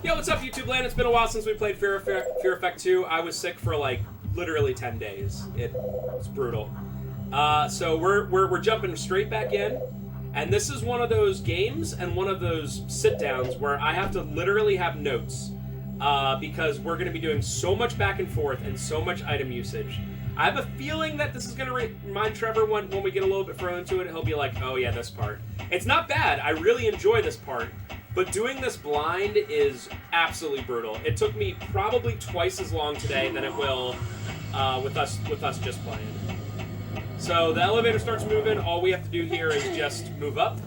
Yo, what's up, YouTube land? It's been a while since we played Fear Effect 2. I was sick for like literally 10 days. It was brutal. So we're jumping straight back in, and this is one of those games and one of those sit downs where I have to literally have notes because we're going to be doing so much back and forth and so much item usage. I have a feeling that this is going to remind Trevor when we get a little bit further into it. He'll be like, oh yeah, this part. It's not bad. I really enjoy this part. But doing this blind is absolutely brutal. It took me probably twice as long today than it will with us just playing. So the elevator starts moving. All we have to do here is just move up.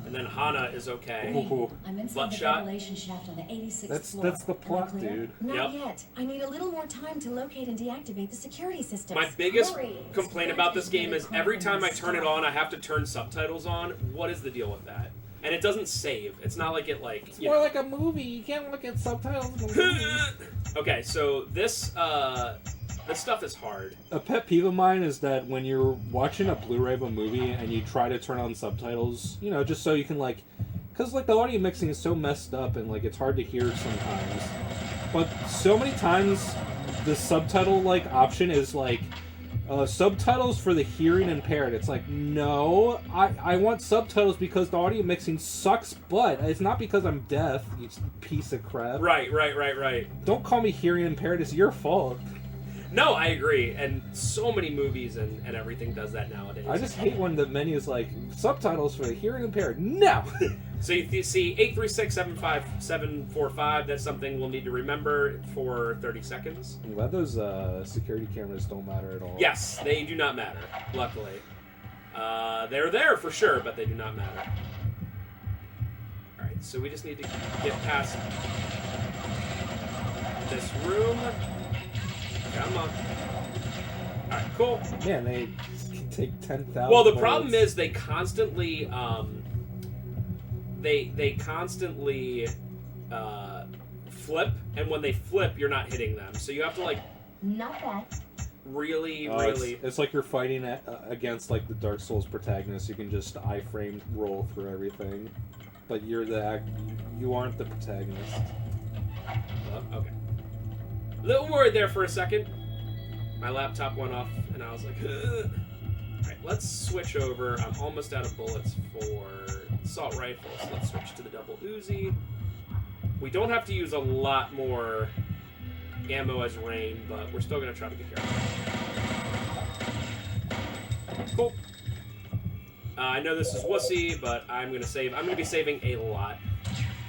And then Hana is okay. I'm inside Butt the shot. ventilation shaft on the 86th floor. That's the plot, dude. Not yet. I need a little more time to locate and deactivate the security systems. My biggest complaint about this game is every time I turn it on, I have to turn subtitles on. What is the deal with that? And it doesn't save. It's not like it like... It's more like a movie. You can't look at subtitles in a movie. Okay, so this stuff is hard. A pet peeve of mine is that when you're watching a Blu-ray of a movie and you try to turn on subtitles, you know, just so you can like... Because like the audio mixing is so messed up and like it's hard to hear sometimes. But so many times the subtitle like option is like... subtitles for the hearing impaired. It's like, no, I want subtitles because the audio mixing sucks butt. It's not because I'm deaf, you piece of crap. Right. Don't call me hearing impaired, it's your fault. No, I agree. And so many movies and everything does that nowadays. I just hate when the menu is like, subtitles for the hearing impaired. No! So you see 836-75745, that's something we'll need to remember for 30 seconds. I'm glad those security cameras don't matter at all. Yes, they do not matter, luckily. They're there for sure, but they do not matter. Alright, so we just need to get past this room. Come on. Alright, cool. Man, they can take 10,000 Well, the bullets. problem is they constantly... They constantly flip, and when they flip, you're not hitting them. So you have to, like... Not bad. Really... It's like you're fighting against, like, the Dark Souls protagonist. You can just iframe roll through everything. But you're you aren't the protagonist. Oh, okay. A little worried there for a second. My laptop went off, and I was like, ugh. Alright, let's switch over. I'm almost out of bullets for assault rifle, so let's switch to the double Uzi. We don't have to use a lot more ammo as Rain, but we're still going to try to be careful. Cool. I know this is wussy, but I'm going to be saving a lot.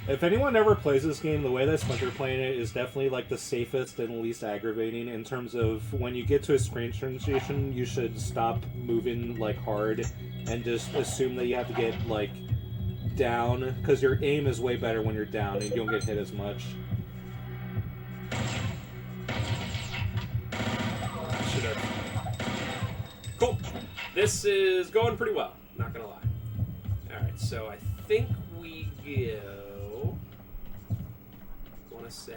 If anyone ever plays this game, the way that Splinter playing it is definitely like the safest and least aggravating in terms of when you get to a screen transition, you should stop moving like hard and just assume that you have to get like down, because your aim is way better when you're down and you don't get hit as much. Should've. Cool. This is going pretty well, not gonna lie. Alright, so I think we go... want to say...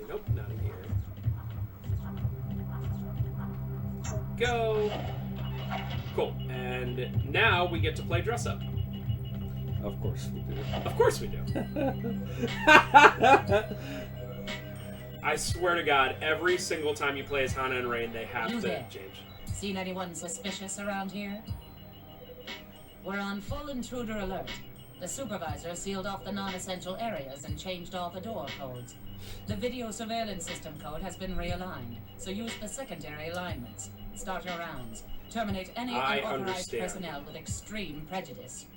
Nope, not in here. Go. Cool. And now we get to play dress up. Of course we do. Of course we do. I swear to God, every single time you play as Hana and Rain, they have to change. Seen anyone suspicious around here? We're on full intruder alert. The supervisor sealed off the non-essential areas and changed all the door codes. The video surveillance system code has been realigned, so use the secondary alignments. Start your rounds. Terminate any unauthorized personnel with extreme prejudice.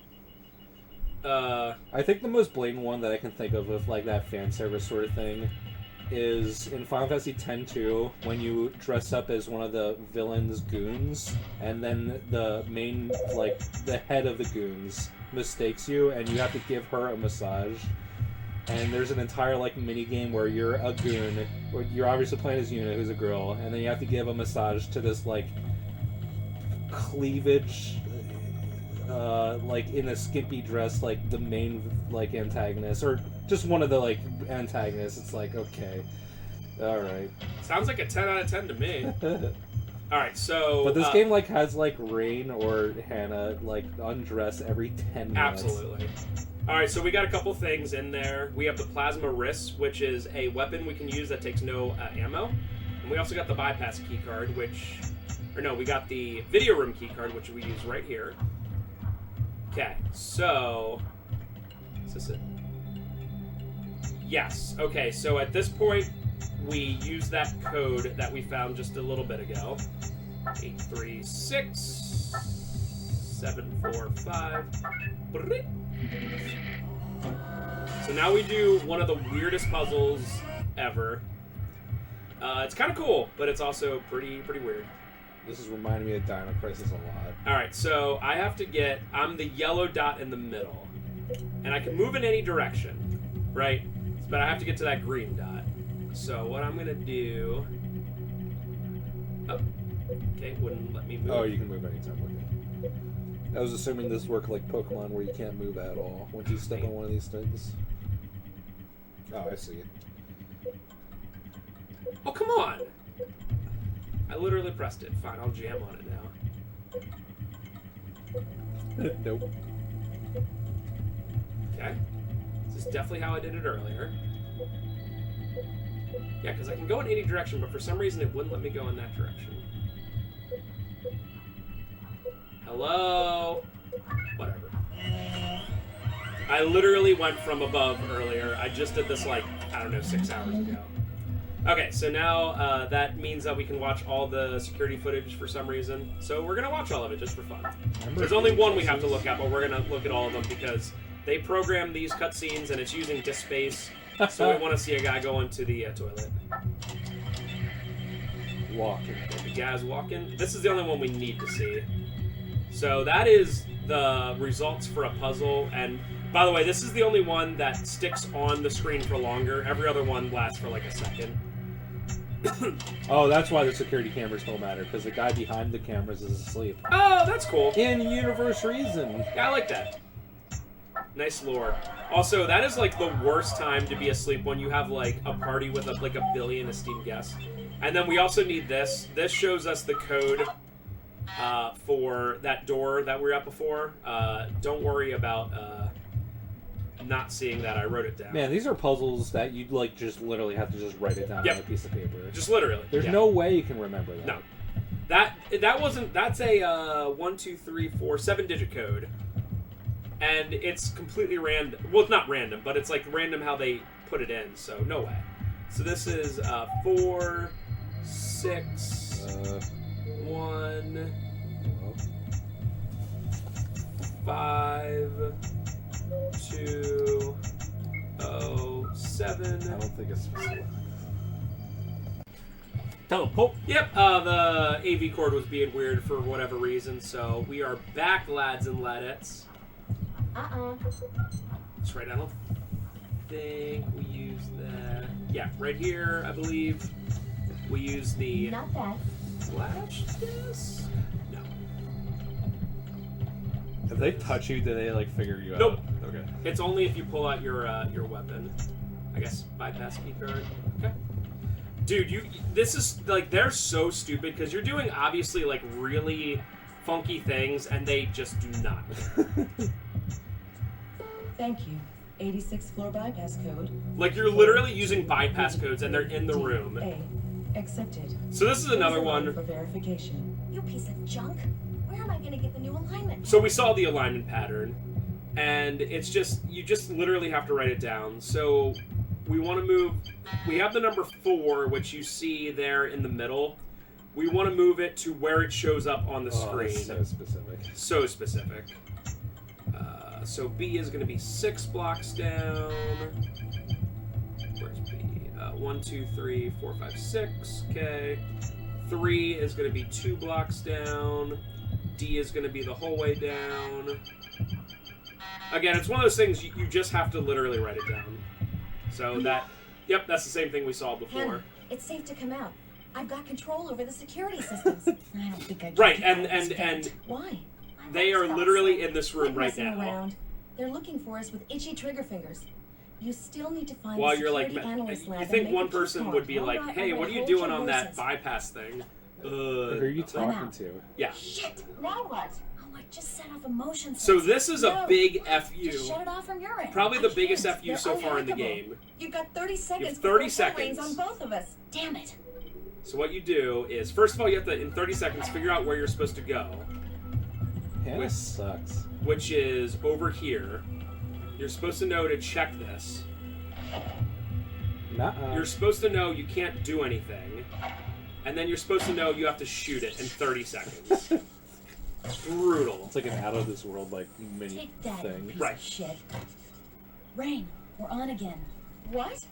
I think the most blatant one that I can think of like that fan service sort of thing is in Final Fantasy X-2 when you dress up as one of the villain's goons and then the main, like, the head of the goons mistakes you and you have to give her a massage. And there's an entire, like, mini-game where you're a goon, or you're obviously playing as Yuna, who's a girl, and then you have to give a massage to this, like, cleavage... like in a skimpy dress, like the main like antagonist, or just one of the like antagonists. It's like, okay, all right. Sounds like a 10 out of 10 to me. All right, so. But this game like has like Rain or Hana like undress every 10 minutes. Absolutely. Alright, so we got a couple things in there. We have the plasma wrist, which is a weapon we can use that takes no ammo. And we also got the bypass keycard, which... Or no, we got the video room keycard, which we use right here. Okay, so... Is this it? Yes. Okay, so at this point, we use that code that we found just a little bit ago. 836-745. So now we do one of the weirdest puzzles ever. It's kind of cool, but it's also pretty weird. This is reminding me of Dino Crisis a lot. Alright, so I have to get... I'm the yellow dot in the middle. And I can move in any direction, right? But I have to get to that green dot. So what I'm going to do... Oh. Okay, wouldn't let me move. Oh, you can move anytime. Okay. I was assuming this worked like Pokemon where you can't move at all once you step on one of these things. Oh, I see. Oh, come on! I literally pressed it. Fine, I'll jam on it now. Nope. Okay. This is definitely how I did it earlier. Yeah, because I can go in any direction, but for some reason it wouldn't let me go in that direction. Hello? Whatever. I literally went from above earlier. I just did this like, I don't know, 6 hours ago. Okay, so now that means that we can watch all the security footage for some reason. So we're going to watch all of it just for fun. There's only one we have to look at, but we're going to look at all of them because they program these cutscenes and it's using disk space. So we want to see a guy go into the toilet. Walking. The guy's walking. This is the only one we need to see. So that is the results for a puzzle. And by the way, this is the only one that sticks on the screen for longer. Every other one lasts for like a second. Oh, that's why the security cameras don't matter, because the guy behind the cameras is asleep. Oh, that's cool. In-universe reason. Yeah, I like that. Nice lore. Also, that is like the worst time to be asleep when you have like a party with like a billion esteemed guests. And then we also need this. This shows us the code for that door that we were at before. Don't worry about not seeing that. I wrote it down. Man, these are puzzles that you'd like just literally have to just write it down on a piece of paper. Just literally. There's no way you can remember that. No. That wasn't. That's a 1, 2, 3, 4, 7-digit code, and it's completely random. Well, it's not random, but it's like random how they put it in. So no way. So this is 4, 6, 1, 5, 2, 0, 7. I don't think it's specific. Teleport. Yep, the AV cord was being weird for whatever reason, so we are back, lads and ladettes. That's right, I don't think we used that. Yeah, right here, I believe, we use the... Not that. Flash this? No. If they touch you, do they like figure you Nope. out? Okay. It's only if you pull out your weapon. I guess bypass key card. Okay. Dude, this is like they're so stupid because you're doing obviously like really funky things and they just do not. Thank you. 86th floor bypass code. Like you're literally using bypass codes and they're in the room. Accepted. So this is another one For verification. You piece of junk. Where am I going to get the new alignment? So we saw the alignment pattern, and it's just you just literally have to write it down. So we want to move. We have the number 4, which you see there in the middle. We want to move it to where it shows up on the screen. That's so specific. So specific. So B is going to be 6 blocks down. Where's B? 1, 2, 3, 4, 5, 6. Okay. 3 is going to be 2 blocks down. D is going to be the whole way down. Again, it's one of those things you just have to literally write it down. So that, yep, that's the same thing we saw before. Hannah, it's safe to come out. I've got control over the security systems. I don't think I can. Right, and why? they are literally in this room right now. Around. They're looking for us with itchy trigger fingers. You still need to find While the you're like, security analyst lab you think and one make a person key would be card. like, Alright, "Hey, what are you hold doing your on that horses. bypass thing?" Who are you talking to? Yeah. Shit! Now what? Oh, I Just set off a motion So sensor. this is a big FU. Just shut it off from your end. Probably the biggest can't. FU They're so far in the unhackable. game. You've got 30 seconds. 30 before full range seconds. on both of us. Damn it. So what you do is, first of all, you have to, in 30 seconds, figure out where you're supposed to go. Hannah sucks. Which is over here. You're supposed to know to check this. Nuh-uh. You're supposed to know you can't do anything. And then you're supposed to know you have to shoot it in 30 seconds. Brutal. It's like an out of this world like mini Take that, thing. piece Right. of shit. Rain, we're on again. What?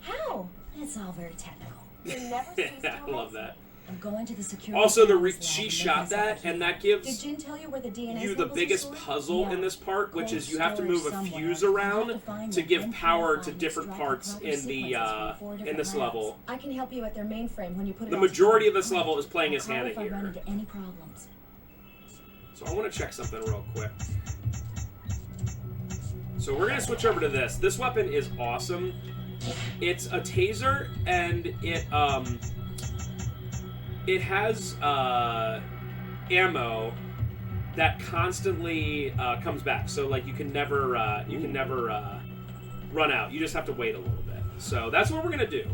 How? It's all very technical. You never cease to I love that. I'm going to the security. Also, cameras lab she and shot make that, myself a and that key. gives Did Jin tell you where the DNA you the samples are biggest stored? puzzle Yeah. in this part, which Cold is you have to storage move a somewhere. fuse You'll around have to find to it give and power find to it, different extract the parts proper in the sequences from 4 in different this labs. level. I can help you at their mainframe when you put it The all majority of together. this level is playing I'll as call Hannah if I run here. into any problems. So I want to check something real quick. So we're going to switch over to this. This weapon is awesome. It's a taser, and it has ammo that constantly comes back. So like you can never run out. You just have to wait a little bit. So that's what we're going to do,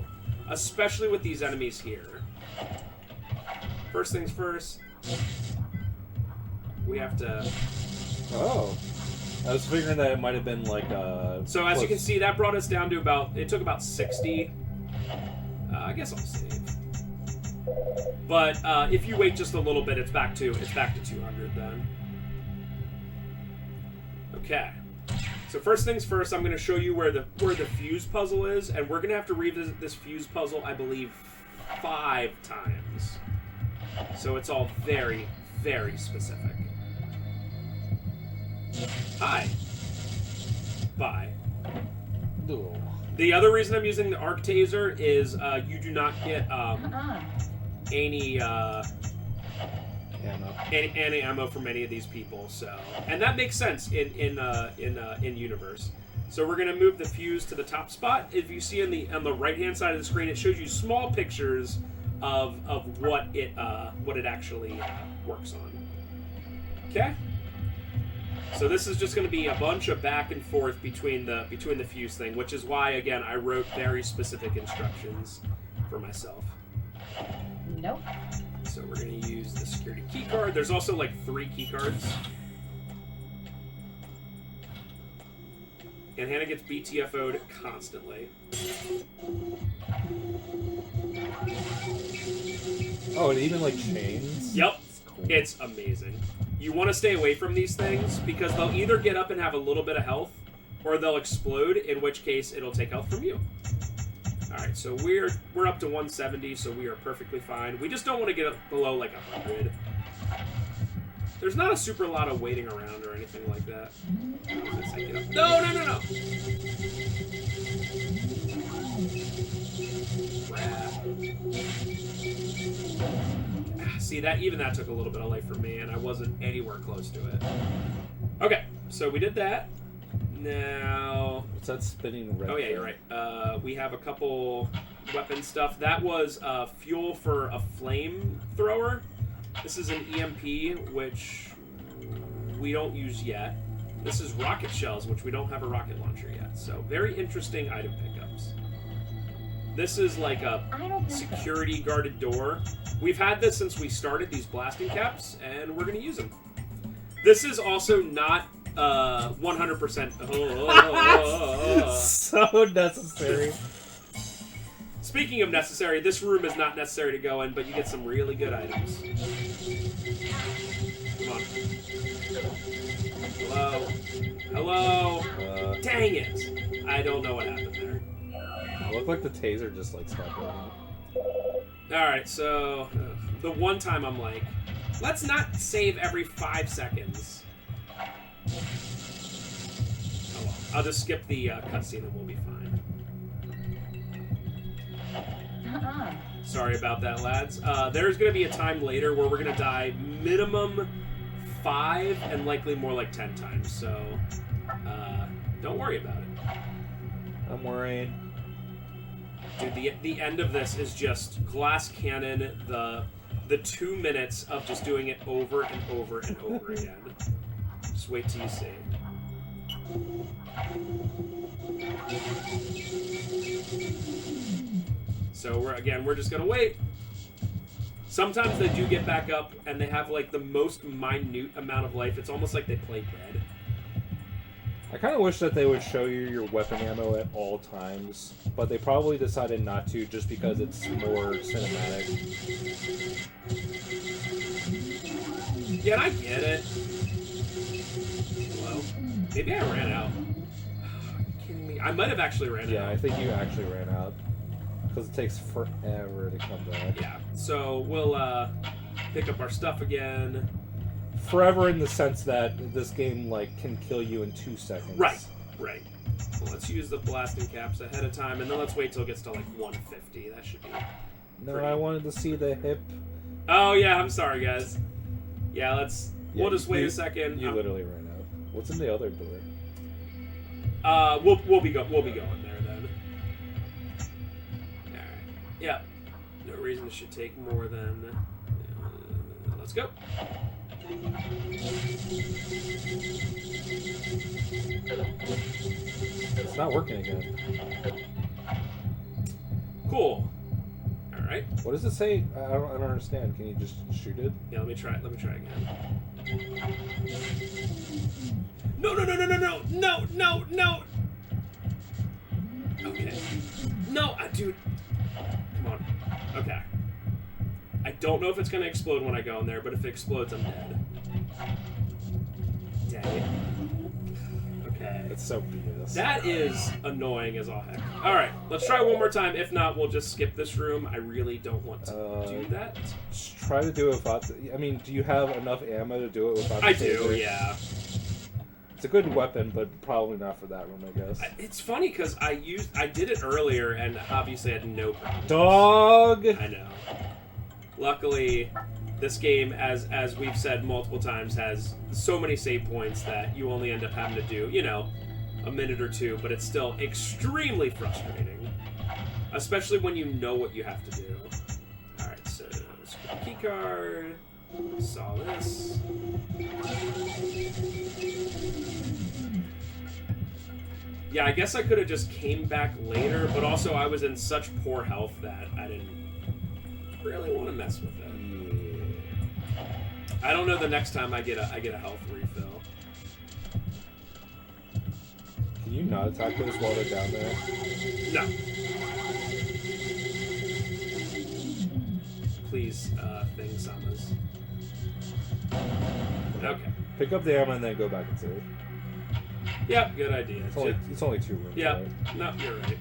especially with these enemies here. First things first. We have to... Oh. I was figuring that it might have been like So as you can see, that brought us down to about... It took about 60. I guess I'll save. But if you wait just a little bit, it's back to 200 then. Okay. So first things first, I'm going to show you where the fuse puzzle is, and we're going to have to revisit this fuse puzzle, I believe, 5 times. So it's all very, very specific. Hi. Bye. Oh. The other reason I'm using the arc taser is you do not get any ammo from any of these people. So, and that makes sense in universe. So we're gonna move the fuse to the top spot. If you see on the right hand side of the screen, it shows you small pictures of what it actually works on. Okay. So this is just going to be a bunch of back and forth between the fuse thing, which is why, again, I wrote very specific instructions for myself. Nope. So we're going to use the security key card. There's also like 3 key cards. And Hannah gets BTFO'd constantly. Oh, it even like chains? Yep. Cool. It's amazing. You want to stay away from these things because they'll either get up and have a little bit of health, or they'll explode, in which case it'll take health from you. Alright, so we're up to 170, so we are perfectly fine. We just don't want to get up below like 100. There's not a super lot of waiting around or anything like that. No! See, that took a little bit of life from me, and I wasn't anywhere close to it. Okay, so we did that. Now... What's that spinning red? Oh yeah, you're right. We have a couple weapon stuff. That was fuel for a flamethrower. This is an EMP, which we don't use yet. This is rocket shells, which we don't have a rocket launcher yet. So very interesting item pickups. This is like a security guarded door. We've had this since we started, these blasting caps, and we're going to use them. This is also not 100%. So necessary. Speaking of necessary, this room is not necessary to go in, but you get some really good items. Come on. Hello? Hello? Dang it! I don't know what happened there. It looked like the taser just like stopped running. Alright, so the one time I'm like, let's not save every 5 seconds. Oh well. I'll just skip the cutscene and we'll be fine. Sorry about that, lads. There's going to be a time later where we're going to die minimum 5 and likely more like 10 times, so don't worry about it. I'm worried. Dude, the end of this is just glass cannon, the the 2 minutes of just doing it over and over and over again. Just wait till you see. So we're just gonna wait. Sometimes they do get back up and they have like the most minute amount of life. It's almost like they play dead. I kind of wish that they would show you your weapon ammo at all times, but they probably decided not to just because it's more cinematic. Yeah, and I get it. Well, maybe I ran out. Are you kidding me? I might have actually ran out. Yeah, I think you actually ran out. Because it takes forever to come back. Yeah, so we'll pick up our stuff again. Forever in the sense that this game like can kill you in 2 seconds. Right. Well, let's use the blasting caps ahead of time, and then let's wait till it gets to like 150. That should be. No, pretty... I wanted to see the hip. Oh yeah, I'm sorry guys. Yeah, we'll just wait a second. You literally ran out. What's in the other door? We'll be going there then. All right. Yeah. No reason it should take more than. Let's go. It's not working again. Cool. All right. What does it say? I don't understand. Can you just shoot it? Yeah, let me try again. No. Okay. No, dude. Come on. Okay. I don't know if it's going to explode when I go in there, but if it explodes, I'm dead. Dang it. Okay. It's so BS. That is annoying as all heck. Alright, let's try one more time. If not, we'll just skip this room. I really don't want to do that. Just try to do it without... I mean, do you have enough ammo to do it without the I taser? do, yeah. It's a good weapon, but probably not for that room, I guess. It's funny, because I did it earlier, and obviously I had no problem. Dog! I know. Luckily, this game, as we've said multiple times, has so many save points that you only end up having to do, a minute or two, but it's still extremely frustrating. Especially when you know what you have to do. Alright, so key card. Saw this. Yeah, I guess I could have just came back later, but also I was in such poor health that I didn't really want to mess with it. I don't know the next time I get a health refill. Can you not attack those while they're down there? No. Please, thing summons. Okay. Pick up the ammo and then go back and save. Yep, good idea. It's only 2 rooms. Yeah, right? no, you're right.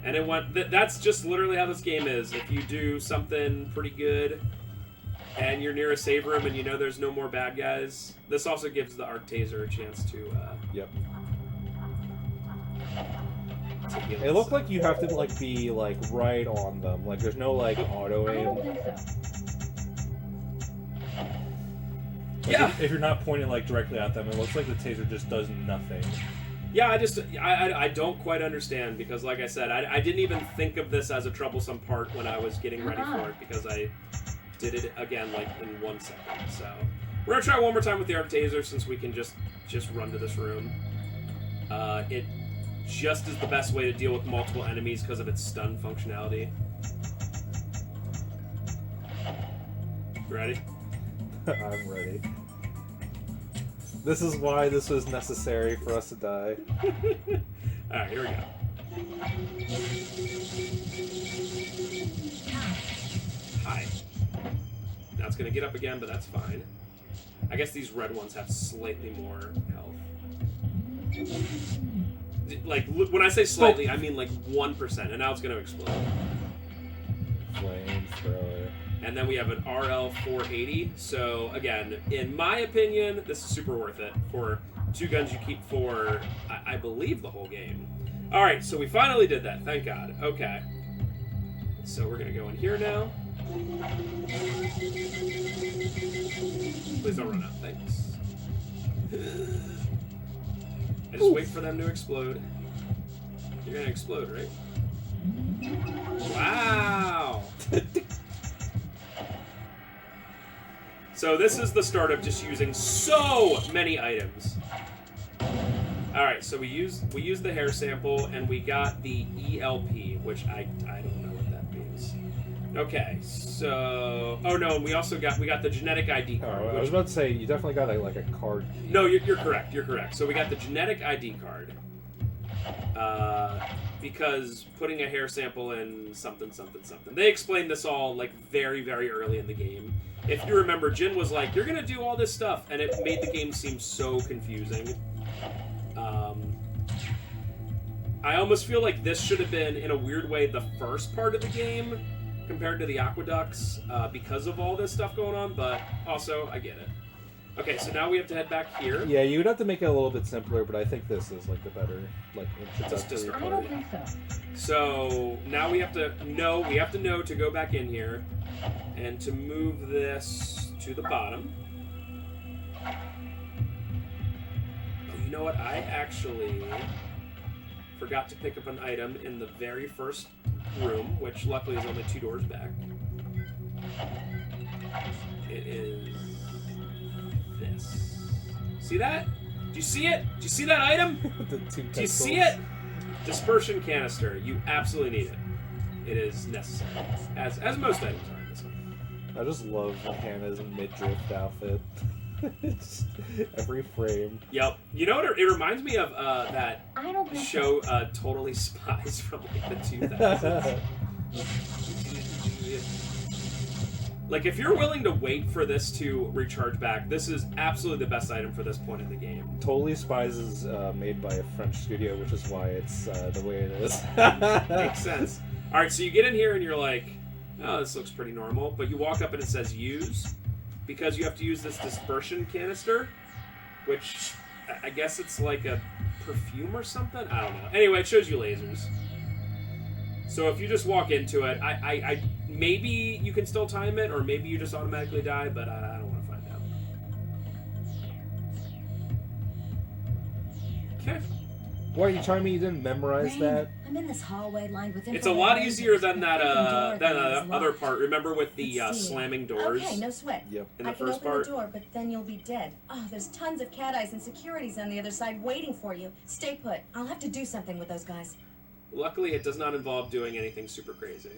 And it went. That's just literally how this game is. If you do something pretty good, and you're near a save room, and you know there's no more bad guys, this also gives the arc taser a chance to. Yep. To heal It looked like you have to be right on them. Like there's no auto I don't aim. think so. Yeah. If you're not pointing directly at them, it looks like the taser just does nothing. Yeah, I don't quite understand because, like I said, I didn't even think of this as a troublesome part when I was getting ready for it because I did it again in 1 second. So we're gonna try one more time with the arc taser since we can just run to this room. It just is the best way to deal with multiple enemies because of its stun functionality. You ready? I'm ready. This is why this was necessary for us to die. Alright, here we go. Hi. Now it's gonna get up again, but that's fine. I guess these red ones have slightly more health. When I say slightly, I mean 1%, and now it's gonna explode. Flamethrower. And then we have an RL 480. So again, in my opinion, this is super worth it for 2 guns you keep for, I believe, the whole game. All right, so we finally did that. Thank God. Okay. So we're gonna go in here now. Please don't run out. Thanks. I just wait for them to explode. You're gonna explode, right? So this is the start of just using so many items. All right, so we used the hair sample, and we got the ELP, which I don't know what that means. Okay, so no, we got the genetic ID card. I was about to say you definitely got like a card. No, you're correct. You're correct. So we got the genetic ID card. Because putting a hair sample in something. They explained this all like very, very early in the game. If you remember, Jin was like, "You're gonna do all this stuff," and it made the game seem so confusing. I almost feel like this should have been, in a weird way, the first part of the game compared to the aqueducts because of all this stuff going on. But also, I get it. Okay, so now we have to head back here. Yeah, you would have to make it a little bit simpler, but I think this is like the better introductory I part. don't think so. So now we have to know to go back in here and to move this to the bottom. Oh, you know what? I actually forgot to pick up an item in the very first room, which luckily is only 2 doors back. It is this. See that? Do you see it? Do you see that item? The 2 Do you see it? Dispersion canister. You absolutely need it. It is necessary, as most items are in this one. I just love Hannah's mid-drift outfit. It's every frame. Yep. You know what? It reminds me of that I don't think show, Totally Spies from like the 2000s. Like, if you're willing to wait for this to recharge back, this is absolutely the best item for this point in the game. Totally Spies is made by a French studio, which is why it's the way it is. Makes sense. All right, so you get in here and you're like, oh, this looks pretty normal. But you walk up and it says use, because you have to use this dispersion canister, which I guess it's like a perfume or something? I don't know. Anyway, it shows you lasers. So if you just walk into it, I maybe you can still time it, or maybe you just automatically die, but I don't want to find out. Okay. Why, you telling me you didn't memorize Rain, that? I'm in this hallway lined with It's a lot infrared easier lasers. than that The freaking door is other locked. part. Remember with the Let's see. slamming doors Okay, no sweat. Yep. in the I can first open part? the door, but then you'll be dead. Oh, there's tons of cat eyes and securities on the other side waiting for you. Stay put. I'll have to do something with those guys. Luckily, it does not involve doing anything super crazy.